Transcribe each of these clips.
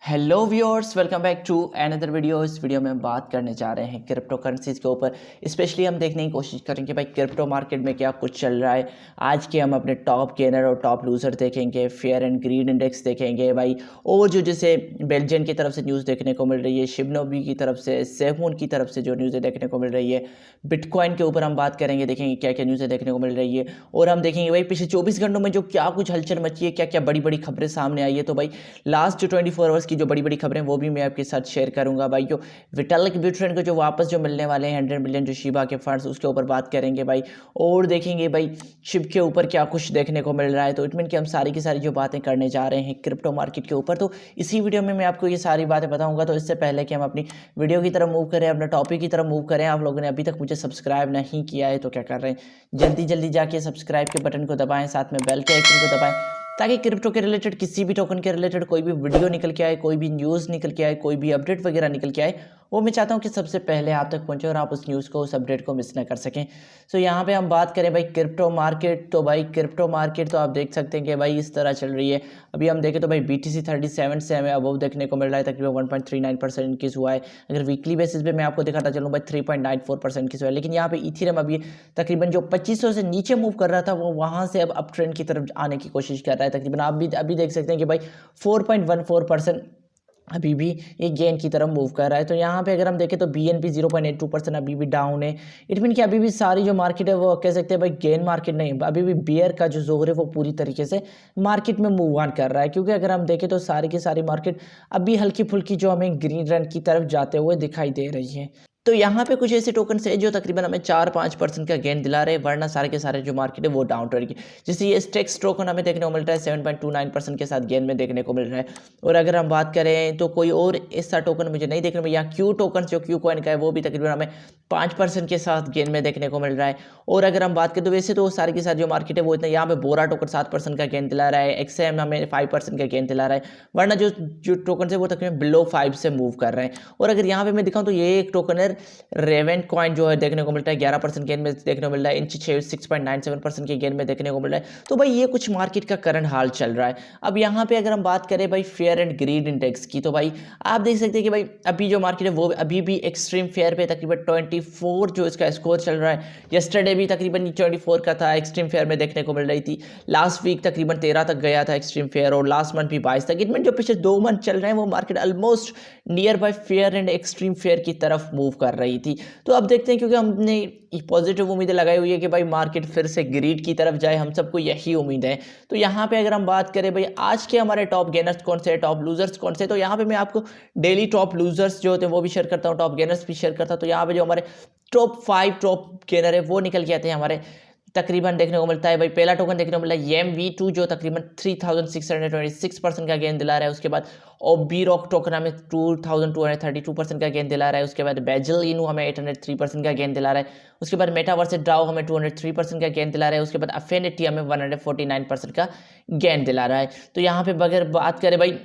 Hello viewers, welcome back to another video. इस video में हम बात करने जा रहे हैं क्रिप्टो करेंसीज के ऊपर। स्पेशली हम देखने की कोशिश करेंगे भाई क्रिप्टो मार्केट में क्या कुछ चल रहा है। आज के हम अपने टॉप गेनर और टॉप लूजर देखेंगे, फेयर एंड ग्रीड इंडेक्स देखेंगे भाई, और जो जैसे बेल्जियन की तरफ से न्यूज़ देखने को मिल रही है, शिबनोबी की तरफ से, सेफमून की तरफ से जो न्यूज़ें देखने को मिल रही है, बिटकॉइन के ऊपर हम बात करेंगे, देखेंगे क्या क्या न्यूज़ें देखने को मिल रही है। और हम देखेंगे भाई पिछले 24 घंटों में जो क्या कुछ हलचल मची है, क्या क्या बड़ी बड़ी खबरें सामने आई है। तो भाई लास्ट जो 24 आवर्स की जो बड़ी बड़ी खबरें वो भी मैं आपके साथ शेयर करूंगा भाई। जो विटालिक ब्यूटेरिन को जो वापस जो मिलने वाले हैं 100 मिलियन जो शिबा के फंड्स, उसके ऊपर बात करेंगे भाई। और देखेंगे भाई शिप के ऊपर क्या कुछ देखने को मिल रहा है। तो इट मीन कि हम सारी की सारी जो बातें करने जा रहे हैं क्रिप्टो मार्केट के ऊपर, तो इसी वीडियो में मैं आपको ये सारी बातें बताऊंगा। तो इससे पहले कि हम अपनी वीडियो की तरफ मूव करें, अपने टॉपिक की तरफ मूव करें, आप लोगों ने अभी तक मुझे सब्सक्राइब नहीं किया है तो क्या कर रहे हैं, जल्दी जल्दी जाके सब्सक्राइब के बटन को दबाएं, साथ में बेल के आइकन को दबाएं, ताकि क्रिप्टो के रिलेटेड, किसी भी टोकन के रिलेटेड कोई भी वीडियो निकल के आए, कोई भी न्यूज़ निकल के आए, कोई भी अपडेट वगैरह निकल के आए, वो मैं चाहता हूँ कि सबसे पहले आप तक पहुँचे और आप उस न्यूज़ को, उस अपडेट को मिस ना कर सकें। सो यहाँ पे हम बात करें भाई क्रिप्टो मार्केट, तो भाई क्रिप्टो मार्केट तो आप देख सकते हैं कि भाई इस तरह चल रही है। अभी हम देखें तो भाई BTC 37 से हमें अबव देखने को मिल रहा है, तकरीबन 1.39% इंक्रीज हुआ है। अगर वीकली बेसिस पे मैं आपको दिखाता चलूँ भाई 3.94% इंक्रीज हुआ है। लेकिन यहाँ पे इथेरियम अभी तकरीबन जो 2500 से नीचे मूव कर रहा था, वो वहाँ से अब अप ट्रेंड की तरफ आने की कोशिश कर रहा है। तकरीबन आप भी अभी देख सकते हैं कि भाई 4.14% अभी भी ये गेन की तरफ मूव कर रहा है। तो यहाँ पे अगर हम देखें तो BNB 0.82% अभी भी डाउन है। इट मीन कि अभी भी सारी जो मार्केट है वो कह सकते हैं भाई गेन मार्केट नहीं, अभी भी बियर का जो जोर है वो पूरी तरीके से मार्केट में मूव ऑन कर रहा है। क्योंकि अगर हम देखें तो सारी की सारी मार्केट अभी हल्की फुल्की जो हमें ग्रीन रन की तरफ जाते हुए दिखाई दे रही है। तो यहाँ पे कुछ ऐसे टोकन है जो तकरीबन हमें 4-5% का गेन दिला रहे हैं, वरना सारे के सारे जो मार्केट है वो डाउन ट्रेंड की। जैसे ये स्टेक्स टोकन हमें देखने को मिल रहा है 7.29% के साथ गेन में देखने को मिल रहा है। और अगर हम बात करें तो कोई और ऐसा टोकन मुझे नहीं देखने में, यहाँ क्यू टोकन जो क्यू कॉइन का है वो भी तकरीबन हमें 5% के साथ गेन में देखने को मिल रहा है। और अगर हम बात करें तो वैसे तो सारी के साथ जो मार्केट है वो इतना, यहाँ पे बोरा टोकन 7% का गेन दिला रहा है, XM हमें 5% का गेन दिला रहा है, वरना जो जो टोकन है वो तकरीबन बिलो 5 से मूव कर रहे हैं। और अगर यहाँ पे मैं दिखाऊँ तो ये एक टोकन है रेवेन कॉइन जो है देखने को मिलता है 11% गेन में देखने को मिल रहा है, इंच 6.97% के गेन में देखने को मिल रहा है। तो भाई ये कुछ मार्केट का करंट हाल चल रहा है। अब यहाँ पे अगर हम बात करें भाई फेयर एंड ग्रीड इंडेक्स की, तो भाई आप देख सकते हैं कि भाई अभी जो मार्केट है वो अभी भी एक्सट्रीम फेयर पे तकरीबन 24 जो इसका स्कोर चल रहा है। यस्टरडे भी तकरीबन 24 का था, एक्सट्रीम फेयर में देखने को मिल रही थी। लास्ट वीक तकरीबन 13 तक गया था एक्सट्रीम फेयर, और लास्ट मंथ भी 22 तक। इनमें जो पिछले 2 मंथ चल रहे हैं वो market almost near by fair and extreme fair की तरफ मूव कर रही थी। तो अब देखते हैं, क्योंकि हमने पॉजिटिव उम्मीदें लगाई हुई है कि भाई मार्केट फिर से ग्रीड की तरफ जाए, हम सबको यही उम्मीद है। तो यहाँ पे अगर हम बात करें भाई आज के हमारे टॉप गेनर्स कौन से, टॉप लूजर्स कौन से, तो यहाँ पे मैं आपको डेली टॉप लूजर्स जो होते हैं वो भी शेयर करता हूँ, टॉप गेनर्स भी शेयर करता हूँ। तो यहाँ पे जो हमारे टॉप 5 टॉप गेनर है वो निकल के आते हैं हमारे। तकरीबन देखने को मिलता है भाई पहला टोकन देखने को मिला है YMV2 जो तकरीबन 3626% का गेन दिला रहा है। उसके बाद OB रॉक टोकन हमें 2232% का गेन दिला रहा है। उसके बाद बेजल इनू हमें 803% का गेन दिला रहा है। उसके बाद मेटावर्स डाओ हमें 203% का गेन दिला रहा है। उसके बाद अफिनिटी हमें 149% का गेन दिला रहा है। तो यहाँ पे अगर बात करें भाई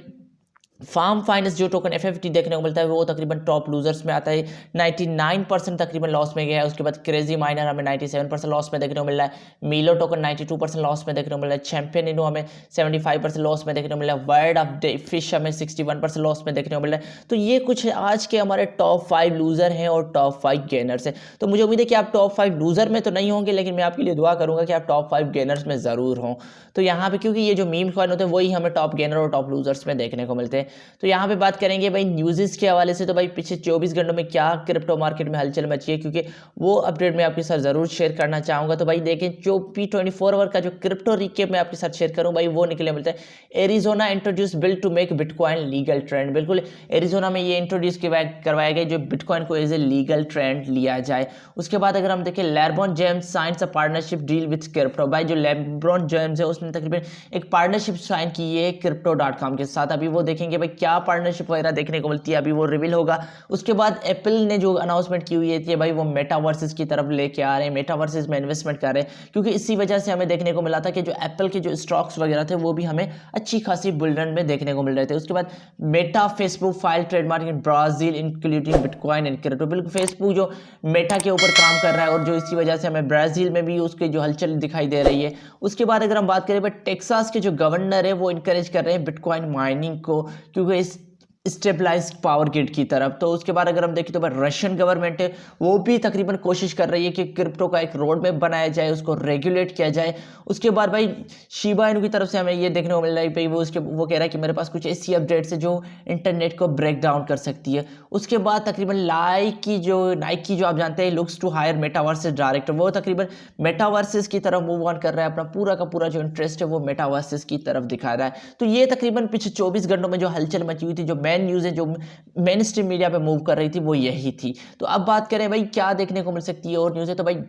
फार्म फाइनेंस जो टोकन FFT देखने को मिलता है वो तकरीबन टॉप लूजर्स में आता है, 99% तकरीबन लॉस में गया है। उसके बाद क्रेजी माइनर हमें 97% लॉस में देखने को मिल रहा है। मीलो टोकन 92% लॉस में देखने को मिल रहा है। चैंपियन इनो हमें 75% लॉस में देखने को मिल रहा है। वर्ड ऑफ डे फिश हमें 61% लॉस में देखने को मिल रहा है। तो ये कुछ आज के हमारे टॉप 5 लूजर हैं और टॉप 5 गेनर्स हैं। तो मुझे उम्मीद है कि आप टॉप 5 लूजर में तो नहीं होंगे, लेकिन मैं आपके लिए दुआ करूंगा कि आप टॉप 5 गेनर्स में जरूर हों। तो यहाँ पे क्योंकि ये जो मीम कॉइन होते हैं वही हमें टॉप गेनर और टॉप लूजर्स में देखने को मिलते हैं। तो यहाँ पे बात करेंगे भाई न्यूज़ के हवाले से, तो भाई पिछले 24 घंटों में क्या क्रिप्टो मार्केट में हलचल मची है, क्योंकि वो अपडेट मैं आपके साथ जरूर शेयर करना चाहूंगा। तो भाई देखें जो P24 आवर का जो क्रिप्टो रिकेप मैं आपके साथ शेयर करूं भाई, वो निकले मिलता है Arizona introduce bill to make bitcoin legal tender. बिल्कुल एरिजोना में ये इंट्रोड्यूस करवाया गया जो बिटकॉइन को एज ए लीगल ट्रेंड लिया जाए। उसके बाद अगर हम देखें LeBron James science a partnership deal with crypto. भाई जो लेब्रॉन जेम्स है उसने तकरीबन एक पार्टनरशिप साइन की है Crypto.com के साथ। अभी वो देखेंगे भाई क्या पार्टनरशिप वगैरह देखने को मिलती है, अभी वो रिवील होगा। उसके बाद एप्पल ने जो अनाउंसमेंट की हुई है कि भाई वो मेटावर्सेस की तरफ लेके आ रहे हैं, मेटावर्सेस में इन्वेस्टमेंट कर रहे हैं, क्योंकि इसी वजह से हमें देखने को मिला था कि जो एप्पल के जो स्टॉक्स वगैरह थे वो भी हमें अच्छी खासी बुल रन में देखने को मिल रहे थे। उसके बाद Meta Facebook file trademark in Brazil including bitcoin and crypto. बिल्कुल फेसबुक जो मेटा के ऊपर काम कर रहा है और जो इसी वजह से हमें ब्राजील में भी उसकी जो हलचल दिखाई दे रही है। उसके बाद अगर हम बात करें भाई टेक्सास के जो गवर्नर है वो इनकरेज कर रहे हैं बिटकॉइन माइनिंग को, क्योंकि इस स्टेबलाइज पावर ग्रिड की तरफ। तो उसके बाद अगर हम देखें तो भाई रशियन गवर्नमेंट है वो भी तकरीबन कोशिश कर रही है कि क्रिप्टो का एक रोड मैप बनाया जाए, उसको रेगुलेट किया जाए। उसके बाद भाई शिबा इनू की तरफ से हमें ये देखने को मिल रहा है भाई वो कह रहा है कि मेरे पास कुछ ऐसी अपडेट्स है जो इंटरनेट को ब्रेक डाउन कर सकती है। उसके बाद तकरीबन नाइकी जो आप जानते हैं looks to hire metaverses director, वो तकरीबन मेटावर्सेस की तरफ मूव ऑन कर रहा है, अपना पूरा का पूरा जो इंटरेस्ट है वो मेटावर्सेस की तरफ दिखा रहा है। तो ये तकरीबन पिछले 24 घंटों में जो हलचल मची हुई थी, जो मेन न्यूज़ है जो मेन स्ट्रीम मीडिया पे मूव कर रही थी, वो यही थी। तो अब बात करें भाई क्या देखने को मिल सकती है और न्यूज़ है, तो भाई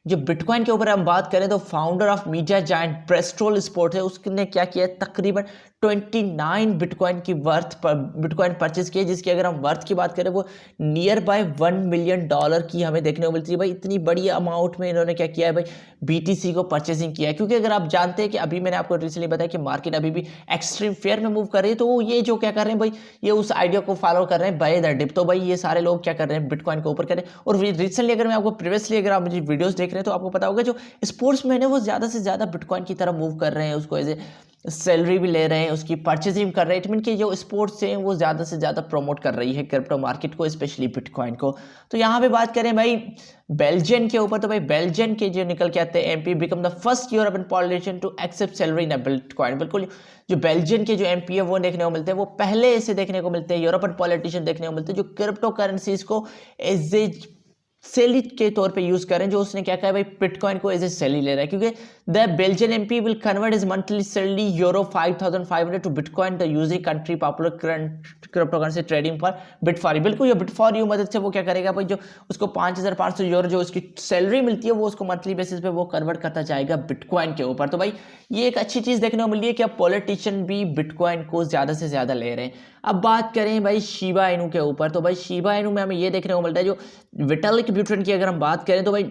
जो बिटकॉइन के ऊपर हम बात करें तो फाउंडर ऑफ मीडिया जायंट प्रेस्ट्रोल स्पोर्ट है, उसने क्या किया है, तकरीबन 29 बिटकॉइन की बिटकॉइन परचेज की है, जिसकी अगर हम वर्थ की बात करें वो नियर बाय $1 मिलियन की हमें देखने को मिलती है। भाई इतनी बड़ी अमाउंट में इन्होंने क्या किया है भाई, बीटीसी को परचेसिंग किया है। क्योंकि अगर आप जानते हैं कि अभी मैंने आपको रिसेंटली बताया कि मार्केट अभी भी एक्सट्रीम फेयर में मूव कर रही है, तो ये जो क्या कर रहे हैं भाई, ये उस आइडिया को फॉलो कर रहे हैं बाय द डिप। तो भाई ये सारे लोग क्या कर रहे हैं, बिटकॉइन के ऊपर कर रहे हैं। और रिसेंटली अगर मैं आपको प्रीवियसली अगर आप मुझे वीडियोस देख रहे हैं तो आपको पता होगा जो स्पोर्ट्समैन है वो ज़्यादा से ज़्यादा बिटकॉइन की तरफ मूव कर रहे हैं, उसको एज ए सैलरी भी ले रहे हैं, उसकी परचेजिंग कर रहे हैं। इट मीन कि जो स्पोर्ट्स हैं वो ज़्यादा से ज़्यादा प्रमोट कर रही है क्रिप्टो मार्केट को, स्पेशली बिटकॉइन को। तो यहाँ पे बात करें भाई बेल्जियन के ऊपर, तो भाई बेल्जियन के जो निकल के आते हैं MP become the first European politician to accept salary in bitcoin. बिल्कुल जो बेल्जियन के जो एमपी है वो देखने को मिलते हैं, वो पहले ऐसे देखने को मिलते हैं, यूरोपियन पॉलिटिशियन देखने को मिलते हैं जो क्रिप्टो करेंसीज को एज ए सैलरी के तौर पे यूज करें। जो उसने क्या कहा भाई, बिटकॉइन को एज ए सैलरी ले रहा है, क्योंकि the Belgian MP will convert his monthly salary euro 5,500 to bitcoin the using country popular crypto currency trading पर बिटफॉर। बिल्कुल ये बिटफॉर यू मदद से वो क्या करेगा भाई, जो उसको 5,500 यूरो जो उसकी सैलरी मिलती है वो उसको मंथली बेसिस पे वो कन्वर्ट करता जाएगा बिटकॉइन के ऊपर। तो भाई ये एक अच्छी चीज देखने को मिली है कि अब पॉलिटिशियन भी बिटकॉइन को ज्यादा से ज्यादा ले रहे हैं। अब बात करें भाई शिबा इनू के ऊपर, तो भाई शिबा इनू में हमें ये देखने को मिलता है, जो विटालिक ब्यूटेरिन की अगर हम बात करें तो भाई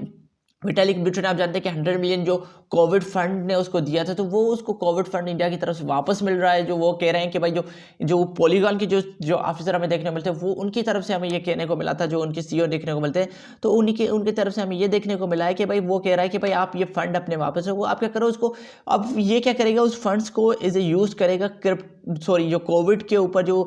विटालिक ब्यूटेरिन आप जानते हैं कि 100 मिलियन जो कोविड फंड ने उसको दिया था, तो वो उसको कोविड फंड इंडिया की तरफ से वापस मिल रहा है। जो वो कह रहे हैं कि भाई जो पॉलीगॉन के जो ऑफिसर हमें देखने को मिलते हैं वो उनकी तरफ से हमें ये कहने को मिला था, जो उनके सीईओ देखने को मिलते हैं, तो उनकी तरफ से हमें ये देखने को मिला है कि भाई वो कह रहा है कि भाई आप ये फंड अपने वापस वो आप क्या करो उसको, अब ये क्या करेगा, उस फंड्स को एज ए यूज करेगा जो कोविड के ऊपर, जो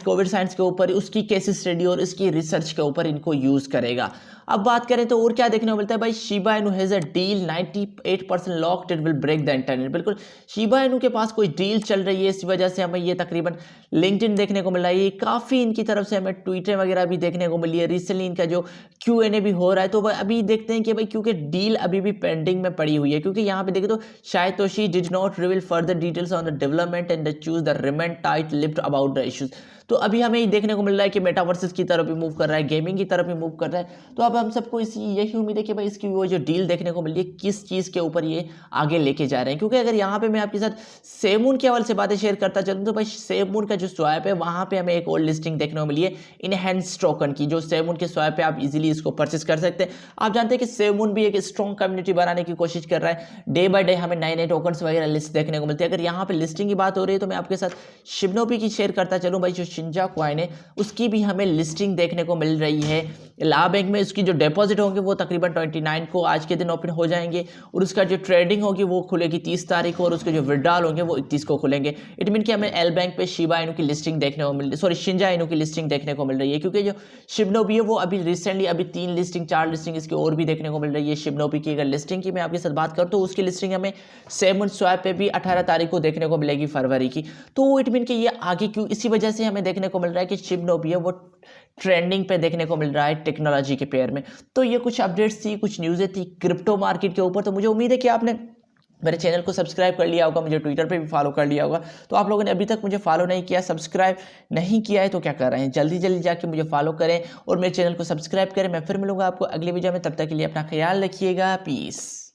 कोविड साइंस के ऊपर उसकी केस स्टडी और इसकी रिसर्च के ऊपर इनको यूज करेगा। अब बात करें तो और क्या देखने को मिलता है भाई, Shiba Inu has a deal 98% locked, it will break the internet. बिल्कुल शिबा इनू के पास कोई डील चल रही है, इस वजह से हमें ये तकरीबन लिंक्डइन देखने को मिल रहा है, ये काफ़ी इनकी तरफ से हमें ट्विटर वगैरह भी देखने को मिली है। रिसेंटली इनका जो Q&A भी हो रहा है, तो भाई अभी देखते हैं कि भाई क्योंकि डील अभी भी पेंडिंग में पड़ी हुई है, क्योंकि यहाँ पे देखें तो Satoshi did not reveal further details on the development and they chose to remain tight lipped about the issues. तो अभी हमें ये देखने को मिल रहा है कि मेटावर्सेस की तरफ भी मूव कर रहा है, गेमिंग की तरफ भी मूव कर रहा है। तो अब हम सबको यही उम्मीद है कि भाई इसकी वो जो डील देखने को मिल रही है किस चीज़ के ऊपर ये आगे लेके जा रहे हैं। क्योंकि अगर यहाँ पे मैं आपके साथ सेमून के हवाले से बातें शेयर करता चलूँ तो भाई सेमून का जो स्वैप है वहाँ पे हमें एक और लिस्टिंग देखने को मिली है इनहेंस टोकन की, जो सेमून के स्वैप पे आप इजीली इसको परचेस कर सकते हैं। आप जानते हैं कि सेमून भी एक स्ट्रॉन्ग कम्युनिटी बनाने की कोशिश कर रहा है, डे बाय डे हमें नए नए टोकन्स वगैरह लिस्ट देखने को मिलती है। अगर यहाँ पे लिस्टिंग की बात हो रही है तो मैं आपके साथ शिबनोपी की शेयर करता चलूँ भाई, जो शिंजा कॉइन है उसकी भी हमें लिस्टिंग देखने को मिल रही है। इलाहा बैंक में उसकी जो डिपॉजिट होंगे वो तकरीबन 29 को आज के दिन ओपन हो जाएंगे, और उसका जो ट्रेडिंग होगी वो खुलेगी 30 तारीख को, और उसके जो विड्रॉल होंगे वो 31 को खुलेंगे। इट मीन कि हमें एल बैंक पे शिबा इनू की लिस्टिंग देखने को मिल रही, शिंजा इनू की लिस्टिंग देखने को मिल रही है। क्योंकि जो शिबनोबी है वो अभी रिसेंटली 3 लिस्टिंग 4 लिस्टिंग इसकी और भी देखने को मिल रही है। शिबनोबी की अगर लिस्टिंग की मैं आपके साथ बात करूँ तो उसकी लिस्टिंग हमें सेमून स्वैप पे भी 18 तारीख को देखने को मिलेगी फरवरी की। तो इट मीन कि ये आगे क्यों, इसी वजह से हमें देखने को मिल रहा है कि शिबनोबी है वो ट्रेंडिंग पे देखने को मिल रहा है टेक्नोलॉजी के पेयर में। तो ये कुछ अपडेट्स थी, कुछ न्यूज़ें थी क्रिप्टो मार्केट के ऊपर। तो मुझे उम्मीद है कि आपने मेरे चैनल को सब्सक्राइब कर लिया होगा, मुझे ट्विटर पे भी फॉलो कर लिया होगा। तो आप लोगों ने अभी तक मुझे फॉलो नहीं किया, सब्सक्राइब नहीं किया है तो क्या कर रहे हैं, जल्दी जल्दी जाके मुझे फॉलो करें और मेरे चैनल को सब्सक्राइब करें। मैं फिर मिलूंगा आपको अगली वीडियो में, तब तक के लिए अपना ख्याल रखिएगा, पीस।